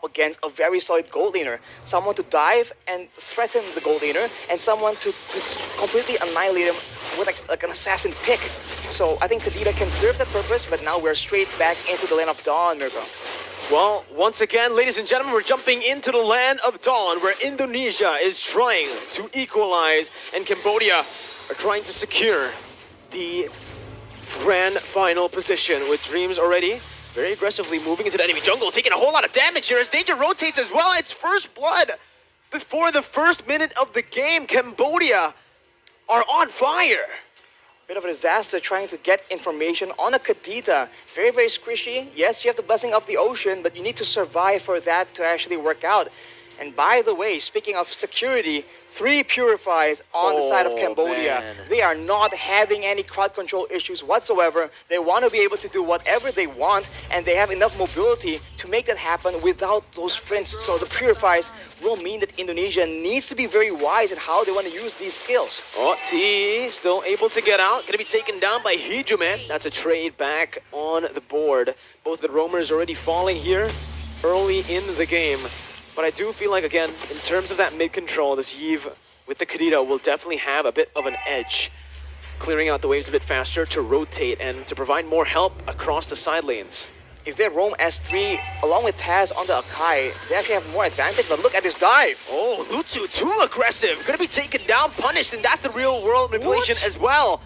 against a very solid gold laner. Someone to dive and threaten the gold laner, and someone to just completely annihilate him with like an assassin pick. So I think KADITA can serve that purpose, but now we're straight back into the Land of Dawn, Mirko. Well, once again, ladies and gentlemen, we're jumping into the Land of Dawn, where Indonesia is trying to equalize, and Cambodia are trying to secure the grand final position, with Dreams already very aggressively moving into the enemy jungle, taking a whole lot of damage here as Danger rotates as well. It's first blood before the first minute of the game. Cambodia are on fire. Bit of a disaster trying to get information on a KADITA. Very, very squishy. Yes, you have the blessing of the ocean, but you need to survive for that to actually work out. And by the way, speaking of security, 3 purifies on the side of Cambodia. Man. They are not having any crowd control issues whatsoever. They want to be able to do whatever they want, and they have enough mobility to make that happen without those sprints. So the purifies will mean that Indonesia needs to be very wise in how they want to use these skills. Oh, T still able to get out. Gonna be taken down by Hijume. That's a trade back on the board. Both the roamers already falling here early in the game. But I do feel like, again, in terms of that mid-control, this Yves with the KADITA will definitely have a bit of an edge. Clearing out the waves a bit faster to rotate and to provide more help across the side lanes. If they roam S3 along with Taz on the Akai, they actually have more advantage, but look at this dive. Oh, Lutsu too aggressive. Gonna be taken down, punished, and that's the real world manipulation as well.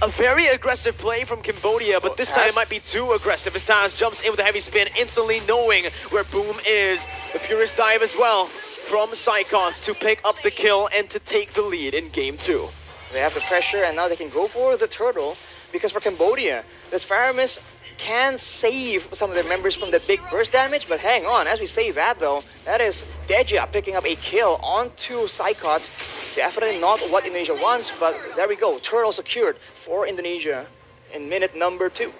A very aggressive play from Cambodia, but this time it might be too aggressive as Taz jumps in with a heavy spin, instantly knowing where Boom is. The Furious dive as well from Psychons to pick up the kill and to take the lead in game 2. They have the pressure, and now they can go for the turtle, because for Cambodia, this Faramis can save some of their members from the big burst damage, but hang on, as we say that though, that is Deja picking up a kill onto Psychots. Definitely not what Indonesia wants, but there we go, turtle secured for Indonesia in minute number 2.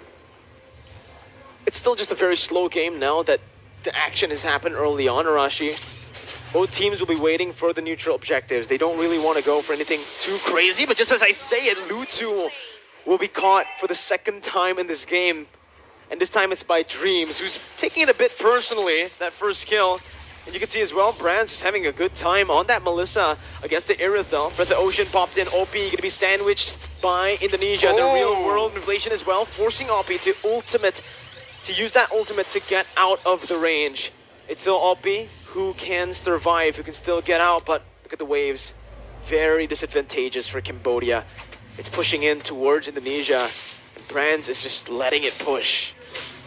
It's still just a very slow game now that the action has happened early on, Arashi. Both teams will be waiting for the neutral objectives. They don't really want to go for anything too crazy, but just as I say it, Lutsu will be caught for the 2nd time in this game. And this time it's by Dreams, who's taking it a bit personally, that first kill. And you can see as well, Brand's just having a good time on that Melissa against the Irithel. Breath of Ocean popped in, OP gonna be sandwiched by Indonesia. The real world manipulation as well, forcing OP to use that ultimate to get out of the range. It's still OP who can survive, who can still get out, but look at the waves. Very disadvantageous for Cambodia. It's pushing in towards Indonesia, and Brands is just letting it push.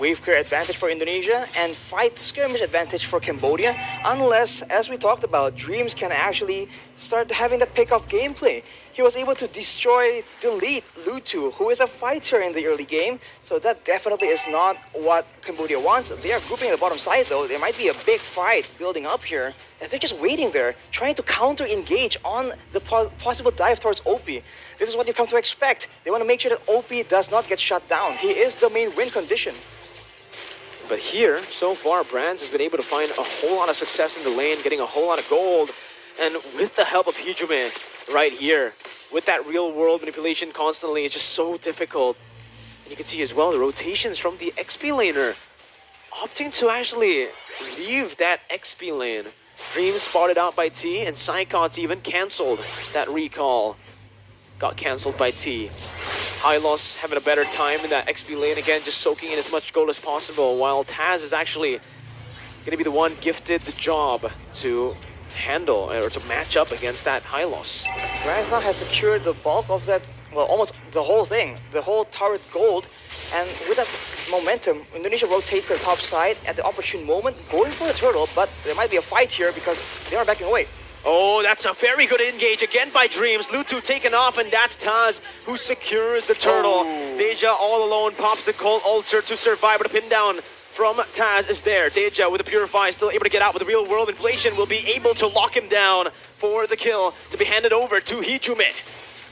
Wave clear advantage for Indonesia and fight skirmish advantage for Cambodia, unless, as we talked about, Dreams can actually start having that pick-off gameplay. He was able to delete Lutsu, who is a fighter in the early game, so that definitely is not what Cambodia wants. They are grouping at the bottom side though. There might be a big fight building up here, as they're just waiting there, trying to counter-engage on the possible dive towards OP. This is what you come to expect. They want to make sure that OP does not get shut down. He is the main win condition. But here, so far, Brands has been able to find a whole lot of success in the lane, getting a whole lot of gold. And with the help of Hijume right here, with that real world manipulation constantly, it's just so difficult. And you can see as well the rotations from the XP laner, opting to actually leave that XP lane. Dreams spotted out by T, and Psychots even cancelled that recall. Got cancelled by T. Hylos having a better time in that XP lane again, just soaking in as much gold as possible, while Taz is actually going to be the one gifted the job to handle or to match up against that Hylos. Brands now has secured the bulk of that, well, almost the whole thing, the whole turret gold, and with that momentum, Indonesia rotates their top side at the opportune moment, going for the turtle, but there might be a fight here because they are backing away. Oh, that's a very good engage again by Dreams. Lutsu taken off, and that's Taz who secures the turtle. Deja all alone pops the cold ulcer to survive, but a pin down from Taz is there. Deja with the Purify still able to get out with the real world inflation, will be able to lock him down for the kill to be handed over to Hijume.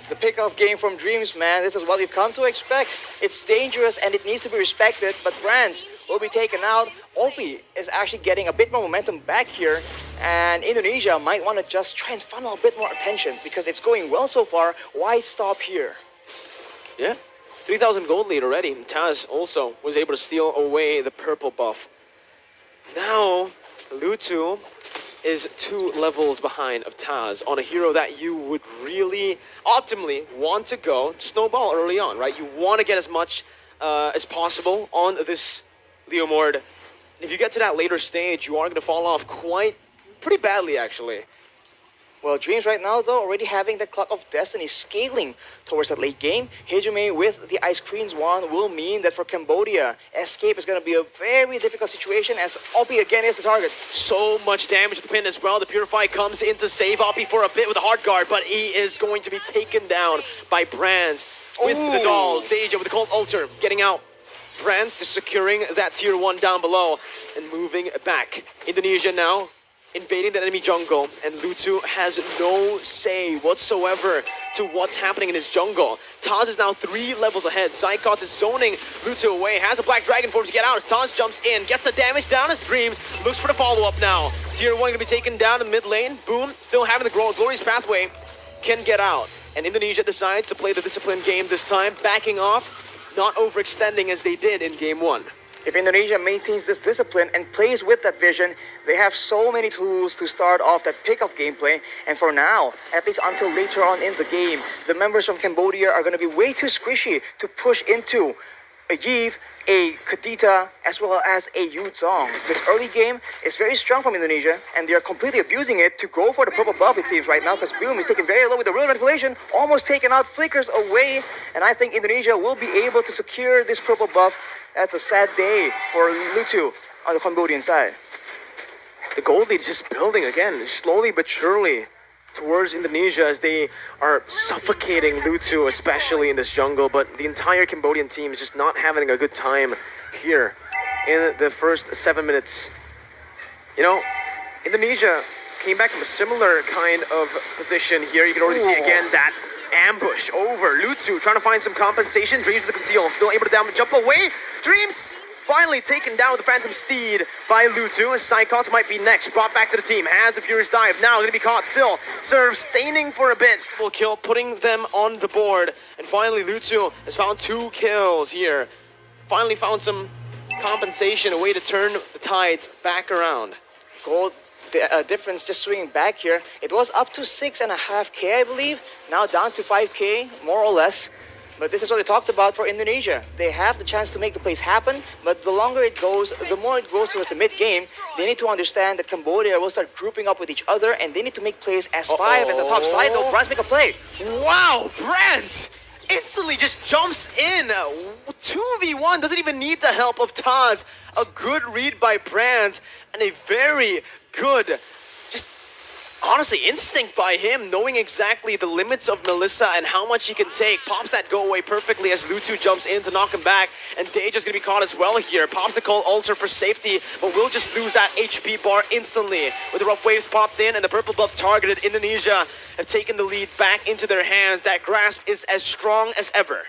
The pick-off game from Dreams, man, this is what we've come to expect. It's dangerous and it needs to be respected, but Brands will be taken out. OP is actually getting a bit more momentum back here, and Indonesia might want to just try and funnel a bit more attention because it's going well so far. Why stop here? Yeah, 3,000 gold lead already. Taz also was able to steal away the purple buff. Now, Lutu is 2 levels behind of Taz on a hero that you would really optimally want to go snowball early on, right? You want to get as much as possible on this Leomord. If you get to that later stage, you are going to fall off pretty badly, actually. Well, Dreams right now, though, already having the Clock of Destiny scaling towards that late game. Hejume with the Ice Queen's Wand will mean that for Cambodia, escape is going to be a very difficult situation as Oppie again is the target. So much damage to the pin as well. The Purify comes in to save Oppie for a bit with a hard guard, but he is going to be taken down by Brands with the dolls. Deja with the Cold Altar getting out. Brands is securing that tier 1 down below and moving back. Indonesia now invading the enemy jungle, and Lutu has no say whatsoever to what's happening in his jungle. Taz is now 3 levels ahead. Psychots is zoning Lutu away, has a Black Dragon form to get out as Taz jumps in, gets the damage down as Dreams, looks for the follow-up now. Tier 1 gonna be taken down in the mid lane. Boom, still having the Glorious Pathway, can get out. And Indonesia decides to play the disciplined game this time, backing off, not overextending as they did in game 1. If Indonesia maintains this discipline and plays with that vision, they have so many tools to start off that pick-off gameplay. And for now, at least until later on in the game, the members from Cambodia are going to be way too squishy to push into a Yves, a Kadita, as well as a Yuzong. This early game is very strong from Indonesia, and they are completely abusing it to go for the purple buff, it seems, right now, because Boom is taken very low with the real manipulation, almost taken out, flickers away, and I think Indonesia will be able to secure this purple buff. That's a sad day for Lutu on the Cambodian side. The gold lead is just building again, slowly but surely, towards Indonesia as they are suffocating Lutu, especially in this jungle. But the entire Cambodian team is just not having a good time here in the first 7 minutes. You know, Indonesia came back from a similar kind of position here. You can already see again that ambush over Lutu, trying to find some compensation. Dreams with the conceal, still able to jump away. Dreams finally taken down with the Phantom Steed by Lutu. Psychots might be next. Brought back to the team. Has the Furious Dive. Now going to be caught still. Serve staining for a bit. Will kill, putting them on the board. And finally, Lutu has found 2 kills here. Finally found some compensation, a way to turn the tides back around. Gold difference just swinging back here. It was up to 6.5K, I believe. Now down to 5K, more or less. But this is what we talked about for Indonesia. They have the chance to make the plays happen, but the longer it goes, the more it goes towards the mid-game. They need to understand that Cambodia will start grouping up with each other, and they need to make plays as 5 as the top side, though. Brands make a play. Wow, Brands instantly just jumps in. 2v1, doesn't even need the help of Taz. A good read by Brands, and a very good, just honestly, instinct by him, knowing exactly the limits of Melissa and how much he can take. Pops that go away perfectly as Lutu jumps in to knock him back, and Deja's gonna be caught as well here. Pops the Cold Altar for safety, but will just lose that HP bar instantly. With the rough waves popped in and the purple buff targeted, Indonesia have taken the lead back into their hands. That grasp is as strong as ever.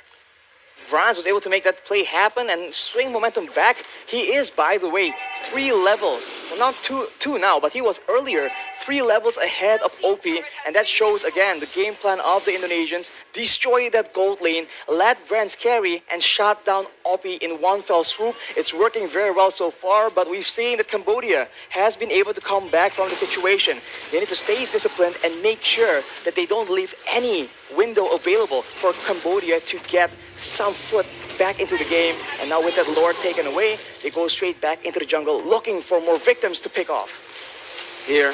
Brands was able to make that play happen and swing momentum back. He is, by the way, 3 levels. Well, not two now, but he was earlier 3 levels ahead of OP. And that shows, again, the game plan of the Indonesians. Destroy that gold lane, let Brands carry, and shot down OP in one fell swoop. It's working very well so far, but we've seen that Cambodia has been able to come back from the situation. They need to stay disciplined and make sure that they don't leave any window available for Cambodia to get some foot back into the game. And now with that lore taken away, they go straight back into the jungle looking for more victims to pick off. Here,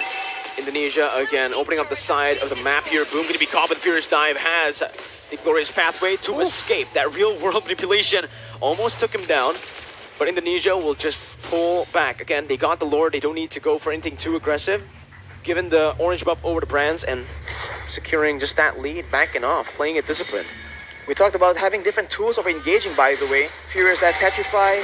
Indonesia again opening up the side of the map here. Boom gonna be caught, but Furious Dive has the Glorious Pathway to escape. That real world manipulation almost took him down, but Indonesia will just pull back. Again, they got the lore, they don't need to go for anything too aggressive. Given the orange buff over to Brands and securing just that lead, backing off, playing it disciplined. We talked about having different tools of engaging, by the way. Furious Dive Petrify,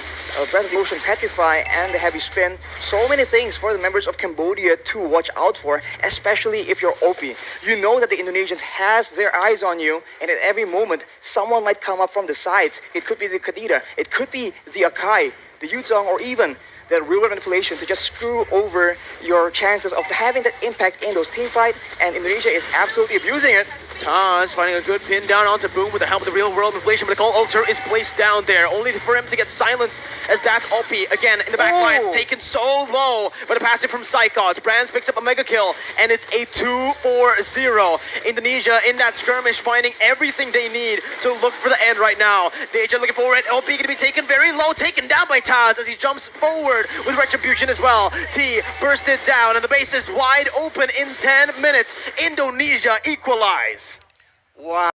Breath of the Ocean Petrify, and the Heavy Spin. So many things for the members of Cambodia to watch out for, especially if you're OP. You know that the Indonesians has their eyes on you, and at every moment, someone might come up from the sides. It could be the Kadita, it could be the Akai, the Yuzong, or even that real manipulation to just screw over your chances of having that impact in those team fight, and Indonesia is absolutely abusing it. Taz finding a good pin down onto Boom with the help of the real world manipulation, but the call altar is placed down there, only for him to get silenced as that's Opie again in the back line. It's taken so low, but a passive from Psychods. Brands picks up a mega kill, and it's a 2-4-0. Indonesia in that skirmish finding everything they need to look for the end right now. Deja looking for it. Opie gonna be taken very low, taken down by Taz as he jumps forward with Retribution as well. T bursted down, and the base is wide open in 10 minutes. Indonesia equalize. Wow.